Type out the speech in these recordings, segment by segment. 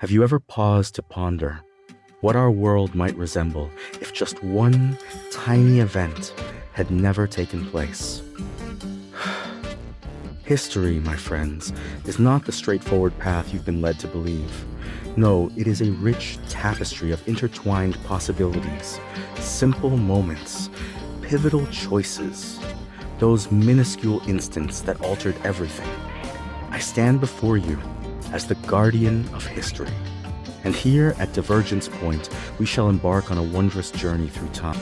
Have you ever paused to ponder what our world might resemble if just one tiny event had never taken place? History, my friends, is not the straightforward path you've been led to believe. No, it is a rich tapestry of intertwined possibilities, simple moments, pivotal choices, those minuscule instants that altered everything. I stand before you as the guardian of history. And here at Divergence Point, we shall embark on a wondrous journey through time.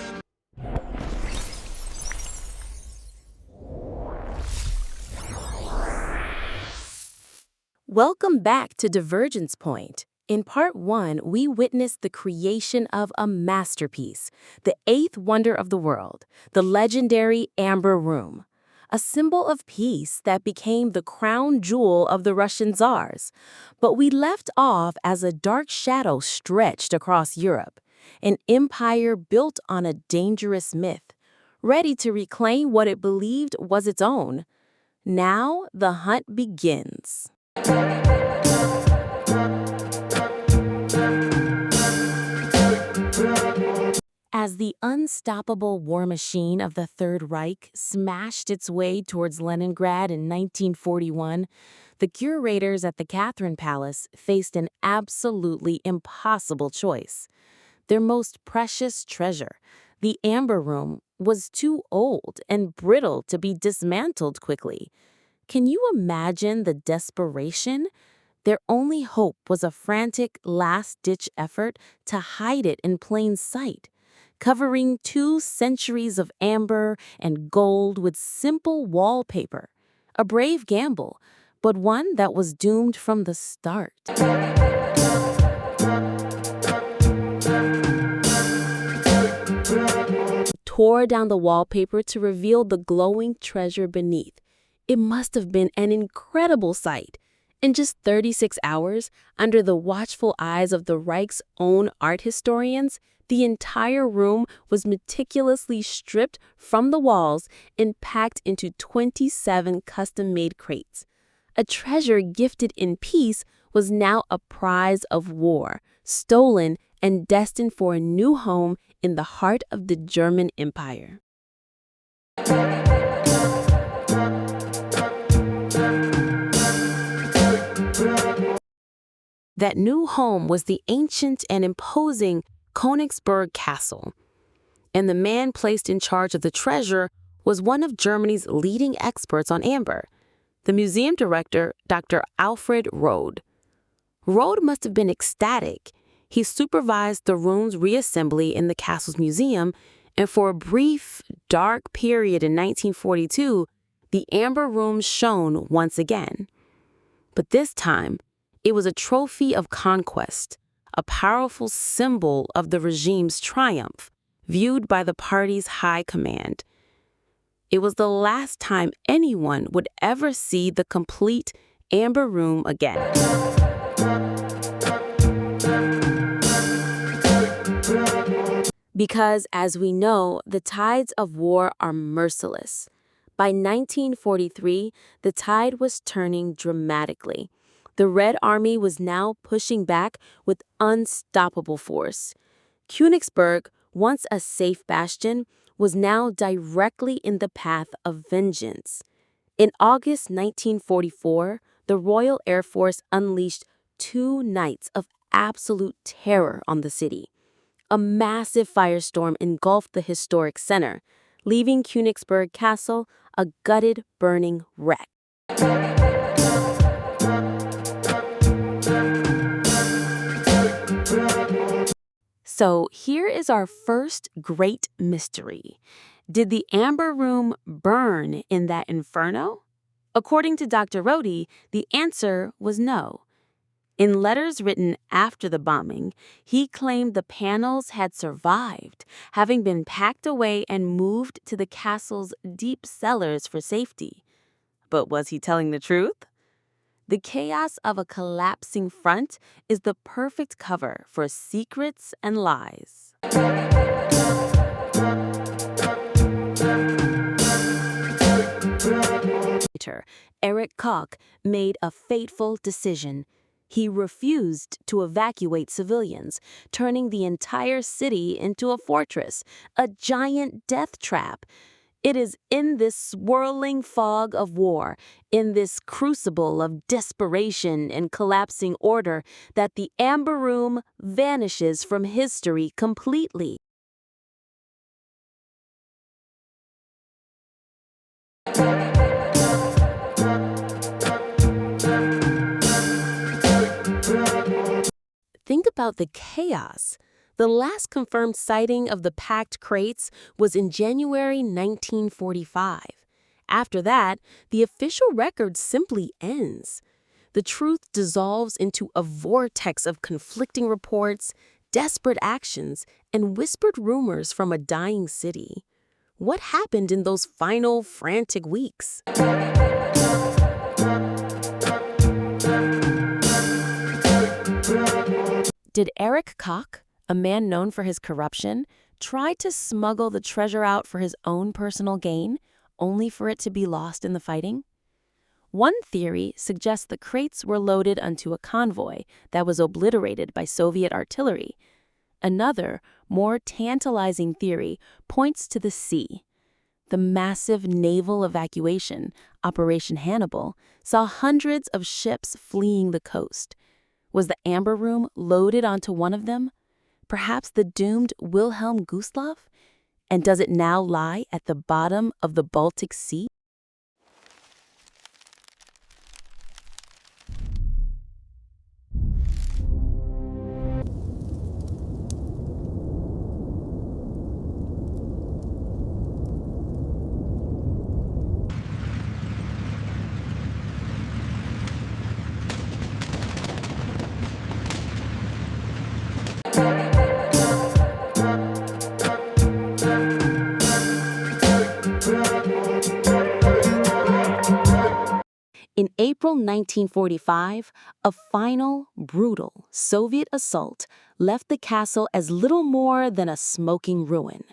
Welcome back to Divergence Point. In Part 1, we witnessed the creation of a masterpiece, the eighth wonder of the world, the legendary Amber Room, a symbol of peace that became the crown jewel of the Russian tsars. But we left off as a dark shadow stretched across Europe, an empire built on a dangerous myth, ready to reclaim what it believed was its own. Now the hunt begins. As the unstoppable war machine of the Third Reich smashed its way towards Leningrad in 1941, the curators at the Catherine Palace faced an absolutely impossible choice. Their most precious treasure, the Amber Room, was too old and brittle to be dismantled quickly. Can you imagine the desperation? Their only hope was a frantic last-ditch effort to hide it in plain sight, covering 2 centuries of amber and gold with simple wallpaper. A brave gamble, but one that was doomed from the start. Tore down the wallpaper to reveal the glowing treasure beneath. It must have been an incredible sight. In just 36 hours, under the watchful eyes of the Reich's own art historians, the entire room was meticulously stripped from the walls and packed into 27 custom-made crates. A treasure gifted in peace was now a prize of war, stolen and destined for a new home in the heart of the German Empire. That new home was the ancient and imposing Königsberg Castle, and the man placed in charge of the treasure was one of Germany's leading experts on amber, the museum director, Dr. Alfred Rode. Rode must have been ecstatic. He supervised the room's reassembly in the castle's museum, and for a brief, dark period in 1942, the Amber Room shone once again. But this time, it was a trophy of conquest, a powerful symbol of the regime's triumph, viewed by the party's high command. It was the last time anyone would ever see the complete Amber Room again. Because, as we know, the tides of war are merciless. By 1943, the tide was turning dramatically. The Red Army was now pushing back with unstoppable force. Königsberg, once a safe bastion, was now directly in the path of vengeance. In August 1944, the Royal Air Force unleashed 2 nights of absolute terror on the city. A massive firestorm engulfed the historic center, leaving Königsberg Castle a gutted, burning wreck. So here is our first great mystery. Did the Amber Room burn in that inferno? According to Dr. Rode, the answer was no. In letters written after the bombing, he claimed the panels had survived, having been packed away and moved to the castle's deep cellars for safety. But was he telling the truth? The chaos of a collapsing front is the perfect cover for secrets and lies. Erich Koch made a fateful decision. He refused to evacuate civilians, turning the entire city into a fortress, a giant death trap. It is in this swirling fog of war, in this crucible of desperation and collapsing order, that the Amber Room vanishes from history completely. Think about the chaos. The last confirmed sighting of the packed crates was in January 1945. After that, the official record simply ends. The truth dissolves into a vortex of conflicting reports, desperate actions, and whispered rumors from a dying city. What happened in those final, frantic weeks? Did Erich Koch, a man known for his corruption, try to smuggle the treasure out for his own personal gain, only for it to be lost in the fighting? One theory suggests the crates were loaded onto a convoy that was obliterated by Soviet artillery. Another, more tantalizing theory points to the sea. The massive naval evacuation, Operation Hannibal, saw hundreds of ships fleeing the coast. Was the Amber Room loaded onto one of them? Perhaps the doomed Wilhelm Gustloff? And does it now lie at the bottom of the Baltic Sea? In April 1945, a final, brutal Soviet assault left the castle as little more than a smoking ruin.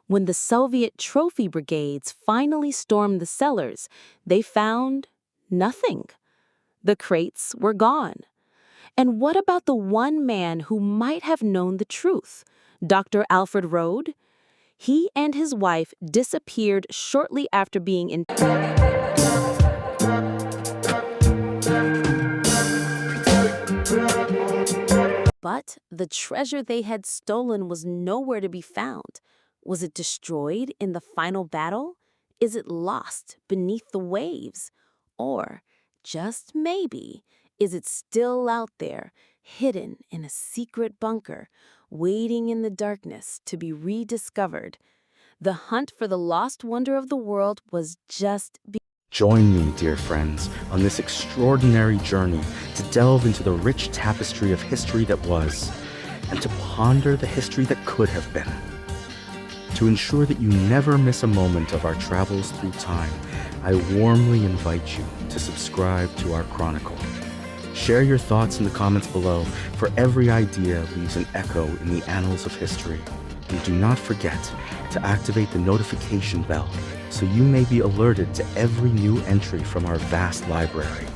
When the Soviet trophy brigades finally stormed the cellars, they found nothing. The crates were gone. And what about the one man who might have known the truth, Dr. Alfred Rode? He and his wife disappeared shortly after being in. But the treasure they had stolen was nowhere to be found. Was it destroyed in the final battle? Is it lost beneath the waves? Or, just maybe, is it still out there, hidden in a secret bunker, waiting in the darkness to be rediscovered? The hunt for the lost wonder of the world was just beginning. Join me, dear friends, on this extraordinary journey to delve into the rich tapestry of history that was, and to ponder the history that could have been. To ensure that you never miss a moment of our travels through time, I warmly invite you to subscribe to our chronicle. Share your thoughts in the comments below, for every idea leaves an echo in the annals of history. And do not forget to activate the notification bell so you may be alerted to every new entry from our vast library.